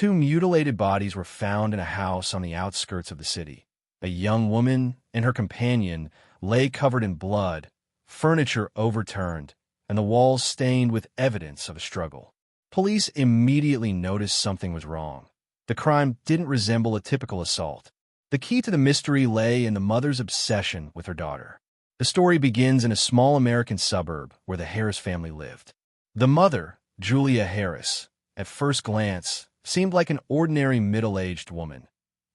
Two mutilated bodies were found in a house on the outskirts of the city. A young woman and her companion lay covered in blood, furniture overturned, and the walls stained with evidence of a struggle. Police immediately noticed something was wrong. The crime didn't resemble a typical assault. The key to the mystery lay in the mother's obsession with her daughter. The story begins in a small American suburb where the Harris family lived. The mother, Julia Harris, at first glance, seemed like an ordinary middle-aged woman,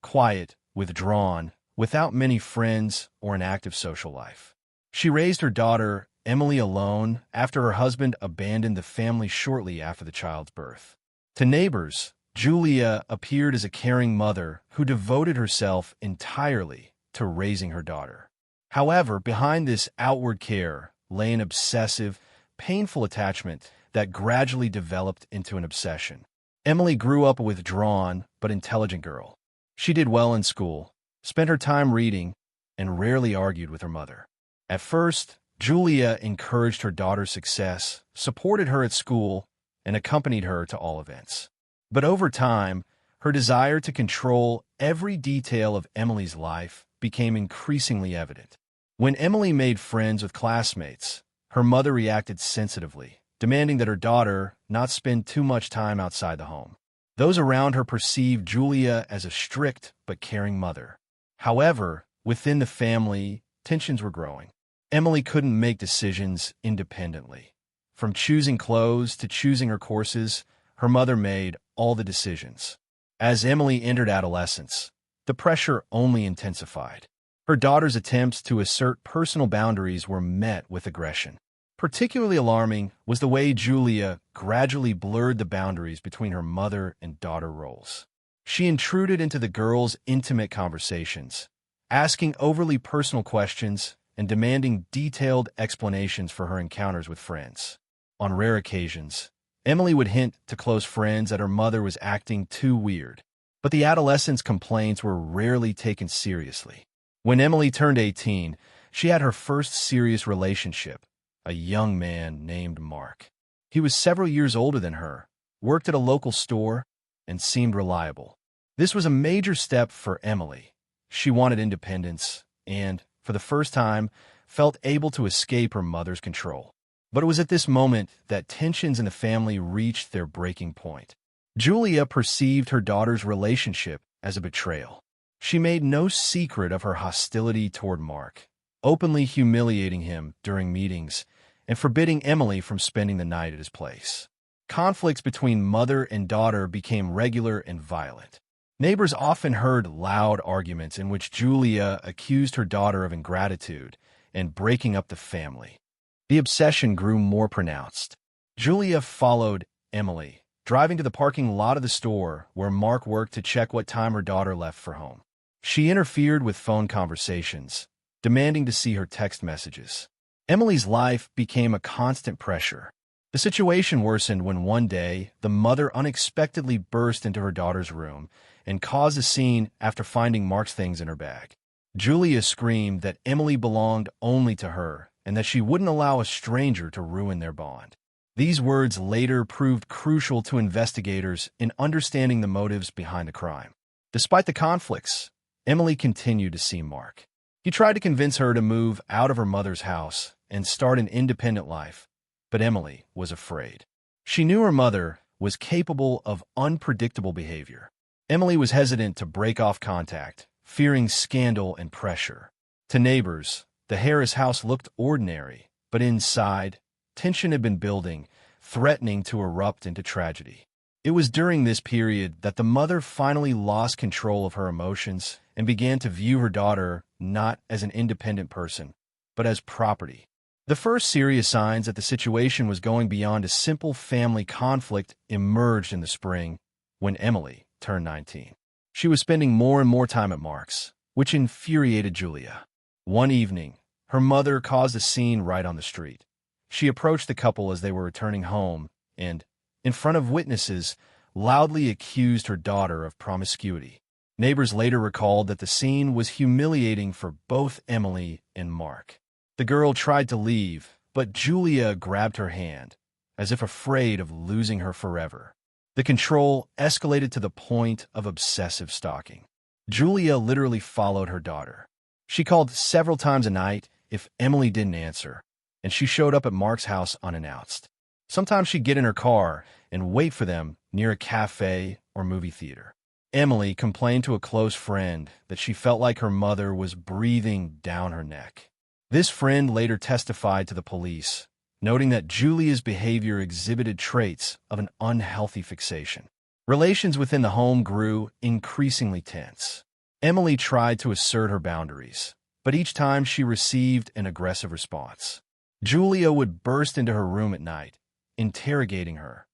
quiet, withdrawn, without many friends or an active social life. She raised her daughter, Emily, alone after her husband abandoned the family shortly after the child's birth. To neighbors, Julia appeared as a caring mother who devoted herself entirely to raising her daughter. However, behind this outward care lay an obsessive, painful attachment that gradually developed into an obsession. Emily grew up a withdrawn but intelligent girl. She did well in school, spent her time reading, and rarely argued with her mother. At first, Julia encouraged her daughter's success, supported her at school, and accompanied her to all events. But over time, her desire to control every detail of Emily's life became increasingly evident. When Emily made friends with classmates, her mother reacted sensitively, demanding that her daughter not spend too much time outside the home. Those around her perceived Julia as a strict but caring mother. However, within the family, tensions were growing. Emily couldn't make decisions independently. From choosing clothes to choosing her courses, her mother made all the decisions. As Emily entered adolescence, the pressure only intensified. Her daughter's attempts to assert personal boundaries were met with aggression. Particularly alarming was the way Julia gradually blurred the boundaries between her mother and daughter roles. She intruded into the girls' intimate conversations, asking overly personal questions and demanding detailed explanations for her encounters with friends. On rare occasions, Emily would hint to close friends that her mother was acting too weird, but the adolescent's complaints were rarely taken seriously. When Emily turned 18, she had her first serious relationship, a young man named Mark. He was several years older than her, worked at a local store, and seemed reliable. This was a major step for Emily. She wanted independence and, for the first time, felt able to escape her mother's control. But it was at this moment that tensions in the family reached their breaking point. Julia perceived her daughter's relationship as a betrayal. She made no secret of her hostility toward Mark, openly humiliating him during meetings and forbidding Emily from spending the night at his place. Conflicts between mother and daughter became regular and violent. Neighbors often heard loud arguments in which Julia accused her daughter of ingratitude and breaking up the family. The obsession grew more pronounced. Julia followed Emily, driving to the parking lot of the store where Mark worked to check what time her daughter left for home. She interfered with phone conversations, demanding to see her text messages. Emily's life became a constant pressure. The situation worsened when one day the mother unexpectedly burst into her daughter's room and caused a scene after finding Mark's things in her bag. Julia screamed that Emily belonged only to her and that she wouldn't allow a stranger to ruin their bond. These words later proved crucial to investigators in understanding the motives behind the crime. Despite the conflicts, Emily continued to see Mark. He tried to convince her to move out of her mother's house and start an independent life, but Emily was afraid. She knew her mother was capable of unpredictable behavior. Emily was hesitant to break off contact, fearing scandal and pressure. To neighbors, the Harris house looked ordinary, but inside, tension had been building, threatening to erupt into tragedy. It was during this period that the mother finally lost control of her emotions and began to view her daughter not as an independent person, but as property. The first serious signs that the situation was going beyond a simple family conflict emerged in the spring when Emily turned 19. She was spending more and more time at Mark's, which infuriated Julia. One evening, her mother caused a scene right on the street. She approached the couple as they were returning home and, in front of witnesses, loudly accused her daughter of promiscuity. Neighbors later recalled that the scene was humiliating for both Emily and Mark. The girl tried to leave, but Julia grabbed her hand, as if afraid of losing her forever. The control escalated to the point of obsessive stalking. Julia literally followed her daughter. She called several times a night if Emily didn't answer, and she showed up at Mark's house unannounced. Sometimes she'd get in her car and wait for them near a cafe or movie theater. Emily complained to a close friend that she felt like her mother was breathing down her neck. This friend later testified to the police, noting that Julia's behavior exhibited traits of an unhealthy fixation. Relations within the home grew increasingly tense. Emily tried to assert her boundaries, but each time she received an aggressive response. Julia would burst into her room at night, interrogating her,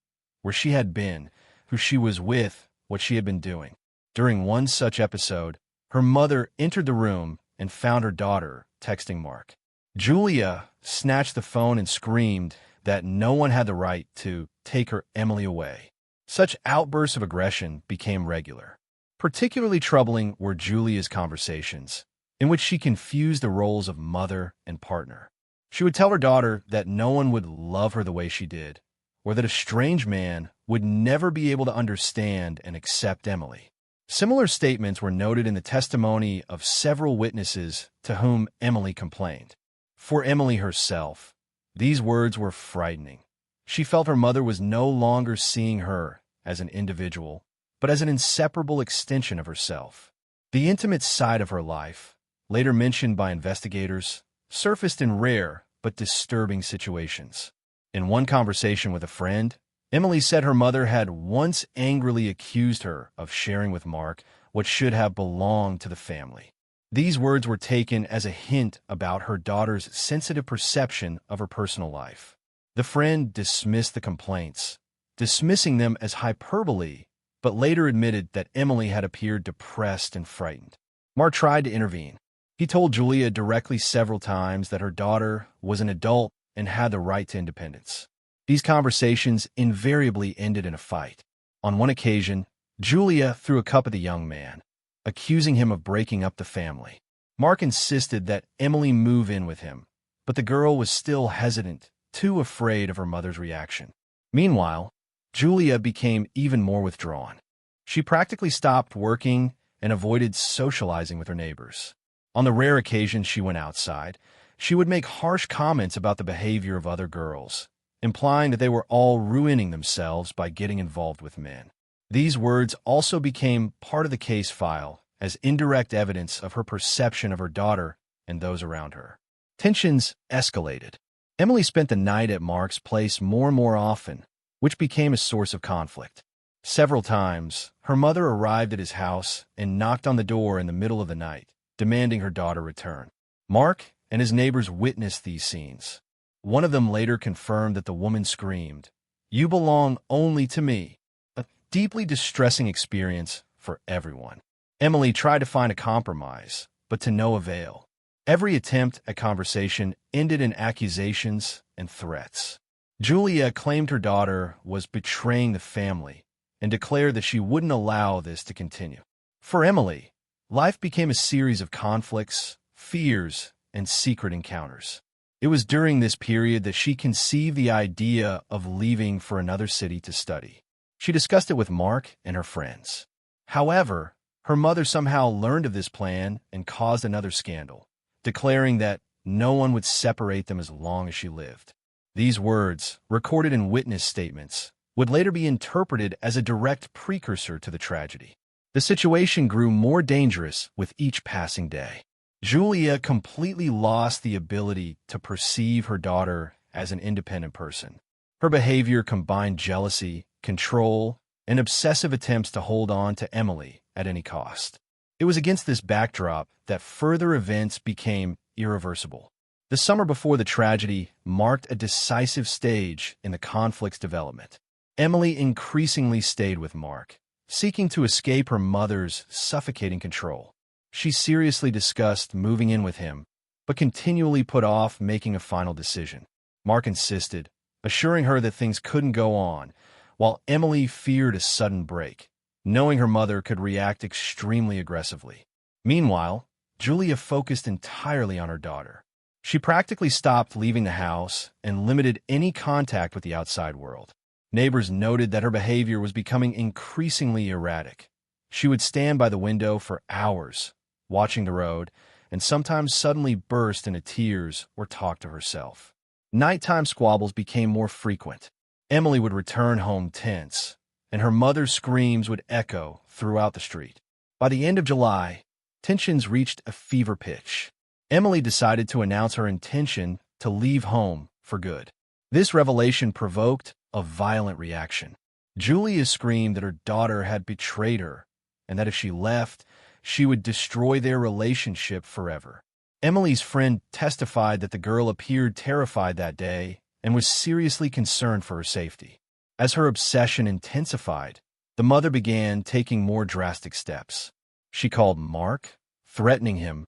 where she had been, who she was with, what she had been doing. During one such episode, her mother entered the room and found her daughter texting Mark. Julia snatched the phone and screamed that no one had the right to take her Emily away. Such outbursts of aggression became regular. Particularly troubling were Julia's conversations, in which she confused the roles of mother and partner. She would tell her daughter that no one would love her the way she did, or that a strange man would never be able to understand and accept Emily. Similar statements were noted in the testimony of several witnesses to whom Emily complained. For Emily herself, these words were frightening. She felt her mother was no longer seeing her as an individual, but as an inseparable extension of herself. The intimate side of her life, later mentioned by investigators, surfaced in rare but disturbing situations. In one conversation with a friend, Emily said her mother had once angrily accused her of sharing with Mark what should have belonged to the family. These words were taken as a hint about her daughter's sensitive perception of her personal life. The friend dismissed the complaints, dismissing them as hyperbole, but later admitted that Emily had appeared depressed and frightened. Mark tried to intervene. He told Julia directly several times that her daughter was an adult and had the right to independence. These conversations invariably ended in a fight. On one occasion, Julia threw a cup at the young man, accusing him of breaking up the family. Mark insisted that Emily move in with him, but the girl was still hesitant, too afraid of her mother's reaction. Meanwhile, Julia became even more withdrawn. She practically stopped working and avoided socializing with her neighbors. On the rare occasions she went outside, she would make harsh comments about the behavior of other girls, implying that they were all ruining themselves by getting involved with men. These words also became part of the case file as indirect evidence of her perception of her daughter and those around her. Tensions escalated. Emily spent the night at Mark's place more and more often, which became a source of conflict. Several times, her mother arrived at his house and knocked on the door in the middle of the night, demanding her daughter return. Mark and his neighbors witnessed these scenes. One of them later confirmed that the woman screamed, "You belong only to me," a deeply distressing experience for everyone. Emily tried to find a compromise, but to no avail. Every attempt at conversation ended in accusations and threats. Julia claimed her daughter was betraying the family and declared that she wouldn't allow this to continue. For Emily, life became a series of conflicts, fears, and secret encounters. It was during this period that she conceived the idea of leaving for another city to study. She discussed it with Mark and her friends. However, her mother somehow learned of this plan and caused another scandal, declaring that no one would separate them as long as she lived. These words, recorded in witness statements, would later be interpreted as a direct precursor to the tragedy. The situation grew more dangerous with each passing day. Julia completely lost the ability to perceive her daughter as an independent person. Her behavior combined jealousy, control, and obsessive attempts to hold on to Emily at any cost. It was against this backdrop that further events became irreversible. The summer before the tragedy marked a decisive stage in the conflict's development. Emily increasingly stayed with Mark, seeking to escape her mother's suffocating control. She seriously discussed moving in with him, but continually put off making a final decision. Mark insisted, assuring her that things couldn't go on, while Emily feared a sudden break, knowing her mother could react extremely aggressively. Meanwhile, Julia focused entirely on her daughter. She practically stopped leaving the house and limited any contact with the outside world. Neighbors noted that her behavior was becoming increasingly erratic. She would stand by the window for hours, watching the road, and sometimes suddenly burst into tears or talk to herself. Nighttime squabbles became more frequent. Emily would return home tense, and her mother's screams would echo throughout the street. By the end of July, tensions reached a fever pitch. Emily decided to announce her intention to leave home for good. This revelation provoked a violent reaction. Julia screamed that her daughter had betrayed her, and that if she left, she would destroy their relationship forever. Emily's friend testified that the girl appeared terrified that day and was seriously concerned for her safety. As her obsession intensified, the mother began taking more drastic steps. She called Mark, threatening him,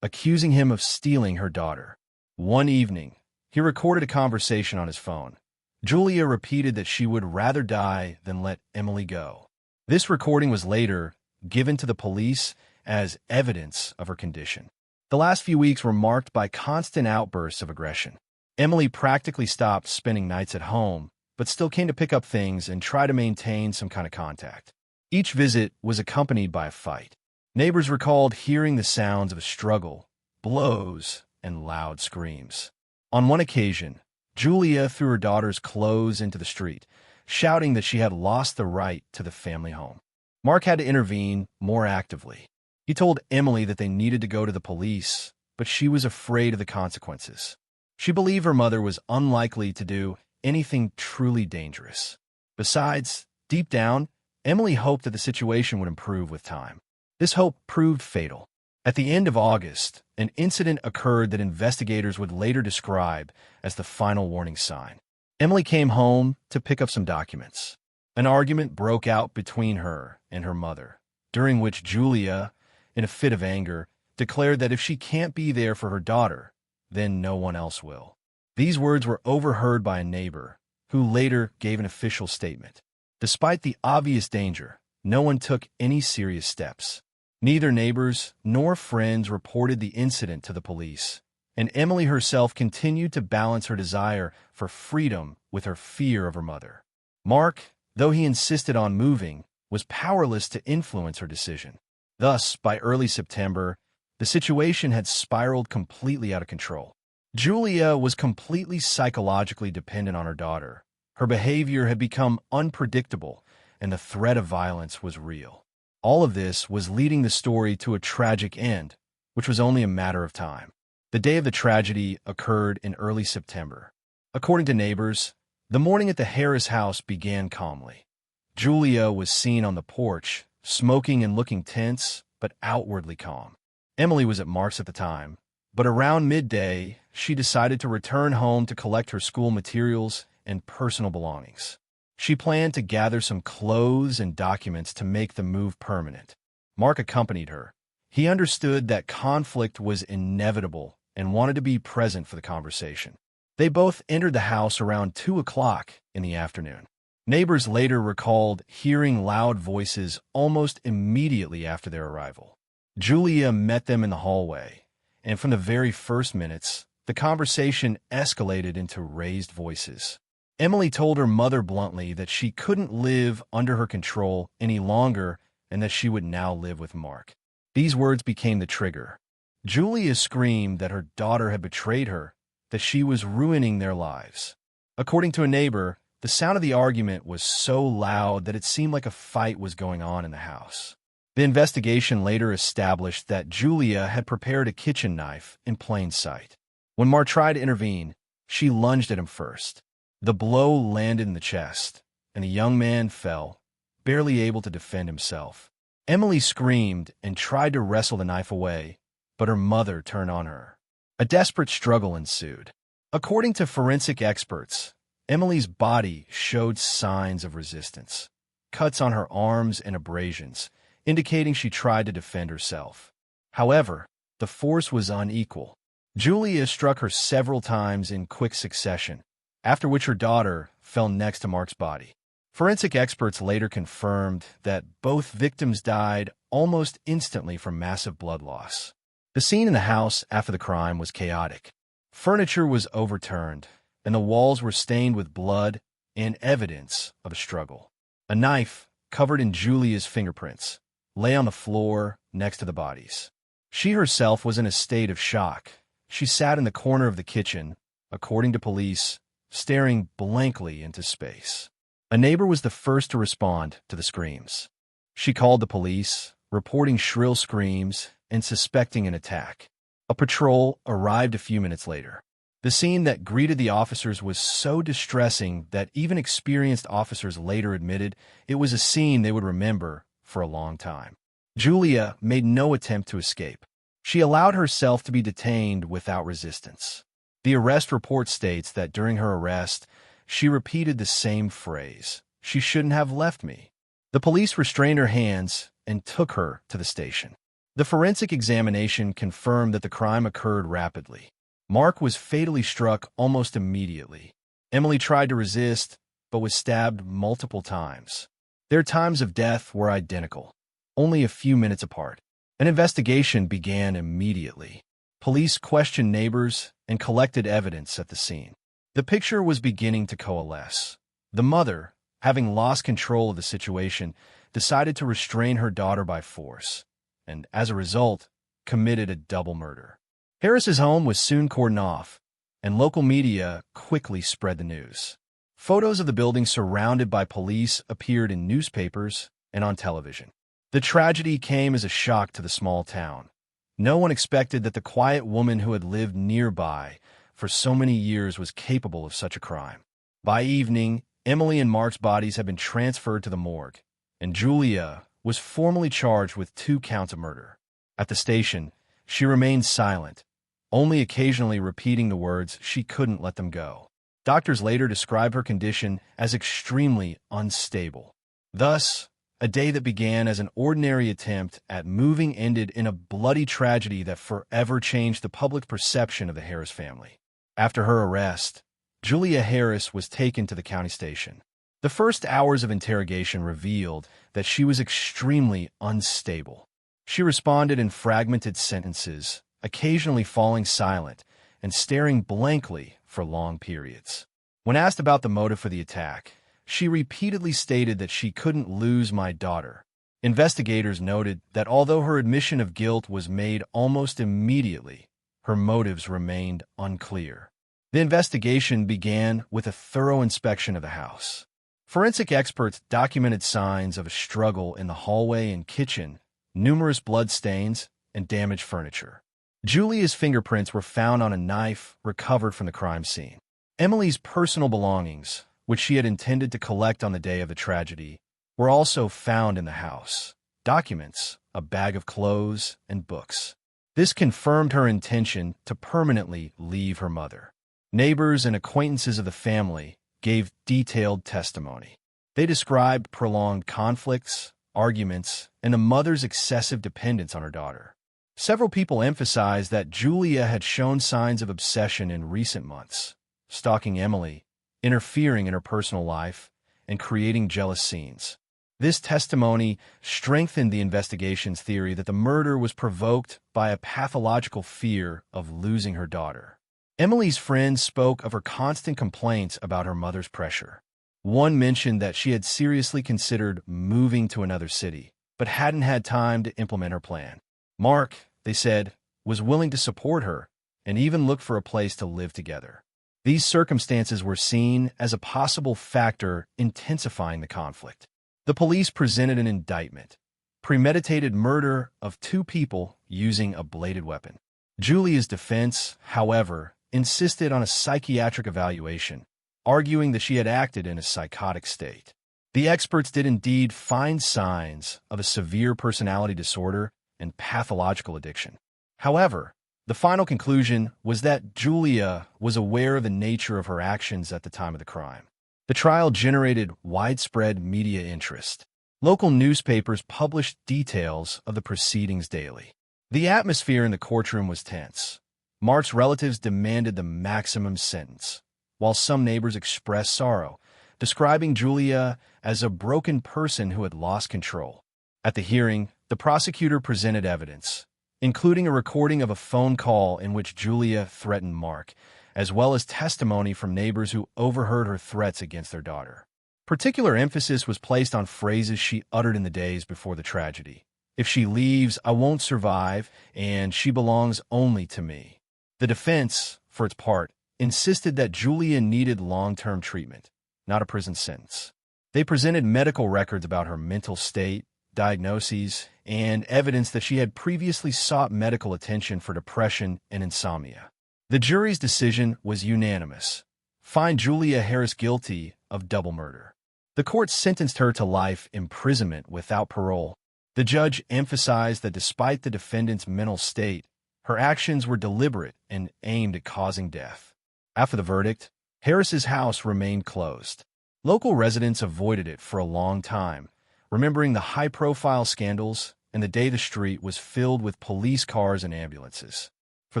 accusing him of stealing her daughter. One evening, he recorded a conversation on his phone. Julia repeated that she would rather die than let Emily go. This recording was later given to the police as evidence of her condition. The last few weeks were marked by constant outbursts of aggression. Emily practically stopped spending nights at home, but still came to pick up things and try to maintain some kind of contact. Each visit was accompanied by a fight. Neighbors recalled hearing the sounds of a struggle, blows, and loud screams. On one occasion, Julia threw her daughter's clothes into the street, shouting that she had lost the right to the family home. Mark had to intervene more actively. He told Emily that they needed to go to the police, but she was afraid of the consequences. She believed her mother was unlikely to do anything truly dangerous. Besides, deep down, Emily hoped that the situation would improve with time. This hope proved fatal. At the end of August, an incident occurred that investigators would later describe as the final warning sign. Emily came home to pick up some documents. An argument broke out between her and her mother, during which Julia, in a fit of anger, declared that if she can't be there for her daughter, then no one else will. These words were overheard by a neighbor, who later gave an official statement. Despite the obvious danger, no one took any serious steps. Neither neighbors nor friends reported the incident to the police, and Emily herself continued to balance her desire for freedom with her fear of her mother. Mark, though he insisted on moving, was powerless to influence her decision. Thus, by early September, the situation had spiraled completely out of control. Julia was completely psychologically dependent on her daughter. Her behavior had become unpredictable, and the threat of violence was real. All of this was leading the story to a tragic end, which was only a matter of time. The day of the tragedy occurred in early September. According to neighbors, the morning at the Harris house began calmly. Julia was seen on the porch, smoking and looking tense, but outwardly calm. Emily was at Mark's at the time, but around midday, she decided to return home to collect her school materials and personal belongings. She planned to gather some clothes and documents to make the move permanent. Mark accompanied her. He understood that conflict was inevitable and wanted to be present for the conversation. They both entered the house around 2 o'clock in the afternoon. Neighbors later recalled hearing loud voices almost immediately after their arrival. Julia met them in the hallway, and from the very first minutes, the conversation escalated into raised voices. Emily told her mother bluntly that she couldn't live under her control any longer and that she would now live with Mark. These words became the trigger. Julia screamed that her daughter had betrayed her, that she was ruining their lives. According to a neighbor, the sound of the argument was so loud that it seemed like a fight was going on in the house. The investigation later established that Julia had prepared a kitchen knife in plain sight. When Mark tried to intervene, she lunged at him first. The blow landed in the chest, and the young man fell, barely able to defend himself. Emily screamed and tried to wrestle the knife away, but her mother turned on her. A desperate struggle ensued. According to forensic experts, Emily's body showed signs of resistance, cuts on her arms and abrasions, indicating she tried to defend herself. However, the force was unequal. Julia struck her several times in quick succession, after which her daughter fell next to Mark's body. Forensic experts later confirmed that both victims died almost instantly from massive blood loss. The scene in the house after the crime was chaotic. Furniture was overturned, and the walls were stained with blood and evidence of a struggle. A knife, covered in Julia's fingerprints, lay on the floor next to the bodies. She herself was in a state of shock. She sat in the corner of the kitchen, according to police, staring blankly into space. A neighbor was the first to respond to the screams. She called the police, reporting shrill screams and suspecting an attack. A patrol arrived a few minutes later. The scene that greeted the officers was so distressing that even experienced officers later admitted it was a scene they would remember for a long time. Julia made no attempt to escape. She allowed herself to be detained without resistance. The arrest report states that during her arrest, she repeated the same phrase, "She shouldn't have left me." The police restrained her hands and took her to the station. The forensic examination confirmed that the crime occurred rapidly. Mark was fatally struck almost immediately. Emily tried to resist, but was stabbed multiple times. Their times of death were identical, only a few minutes apart. An investigation began immediately. Police questioned neighbors and collected evidence at the scene. The picture was beginning to coalesce. The mother, having lost control of the situation, decided to restrain her daughter by force, and as a result, committed a double murder. Harris's home was soon cordoned off, and local media quickly spread the news. Photos of the building surrounded by police appeared in newspapers and on television. The tragedy came as a shock to the small town. No one expected that the quiet woman who had lived nearby for so many years was capable of such a crime. By evening, Emily and Mark's bodies had been transferred to the morgue, and Julia was formally charged with 2 counts of murder. At the station, she remained silent, only occasionally repeating the words, "She couldn't let them go." Doctors later described her condition as extremely unstable. Thus, a day that began as an ordinary attempt at moving ended in a bloody tragedy that forever changed the public perception of the Harris family. After her arrest, Julia Harris was taken to the county station. The first hours of interrogation revealed that she was extremely unstable. She responded in fragmented sentences, occasionally falling silent and staring blankly for long periods. When asked about the motive for the attack, she repeatedly stated that she couldn't lose my daughter. Investigators noted that although her admission of guilt was made almost immediately, her motives remained unclear. The investigation began with a thorough inspection of the house. Forensic experts documented signs of a struggle in the hallway and kitchen, numerous blood stains, and damaged furniture. Julia's fingerprints were found on a knife recovered from the crime scene. Emily's personal belongings, which she had intended to collect on the day of the tragedy, were also found in the house. Documents, a bag of clothes, and books. This confirmed her intention to permanently leave her mother. Neighbors and acquaintances of the family gave detailed testimony. They described prolonged conflicts, arguments, and the mother's excessive dependence on her daughter. Several people emphasized that Julia had shown signs of obsession in recent months, stalking Emily, interfering in her personal life, and creating jealous scenes. This testimony strengthened the investigation's theory that the murder was provoked by a pathological fear of losing her daughter. Emily's friends spoke of her constant complaints about her mother's pressure. One mentioned that she had seriously considered moving to another city, but hadn't had time to implement her plan. Mark, they said, was willing to support her and even look for a place to live together. These circumstances were seen as a possible factor intensifying the conflict. The police presented an indictment, premeditated murder of 2 people using a bladed weapon. Julia's defense, however, insisted on a psychiatric evaluation, arguing that she had acted in a psychotic state. The experts did indeed find signs of a severe personality disorder and pathological addiction. However, the final conclusion was that Julia was aware of the nature of her actions at the time of the crime. The trial generated widespread media interest. Local newspapers published details of the proceedings daily. The atmosphere in the courtroom was tense. Mark's relatives demanded the maximum sentence, while some neighbors expressed sorrow, describing Julia as a broken person who had lost control. At the hearing, the prosecutor presented evidence, including a recording of a phone call in which Julia threatened Mark, as well as testimony from neighbors who overheard her threats against their daughter. Particular emphasis was placed on phrases she uttered in the days before the tragedy. "If she leaves, I won't survive, and she belongs only to me." The defense, for its part, insisted that Julia needed long-term treatment, not a prison sentence. They presented medical records about her mental state, diagnoses, and evidence that she had previously sought medical attention for depression and insomnia. The jury's decision was unanimous: find Julia Harris guilty of double murder. The court sentenced her to life imprisonment without parole. The judge emphasized that despite the defendant's mental state, her actions were deliberate and aimed at causing death. After the verdict, Harris's house remained closed. Local residents avoided it for a long time, remembering the high-profile scandals and the day the street was filled with police cars and ambulances. For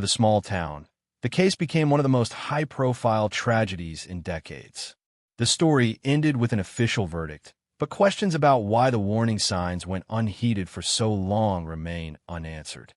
the small town, the case became one of the most high-profile tragedies in decades. The story ended with an official verdict, but questions about why the warning signs went unheeded for so long remain unanswered.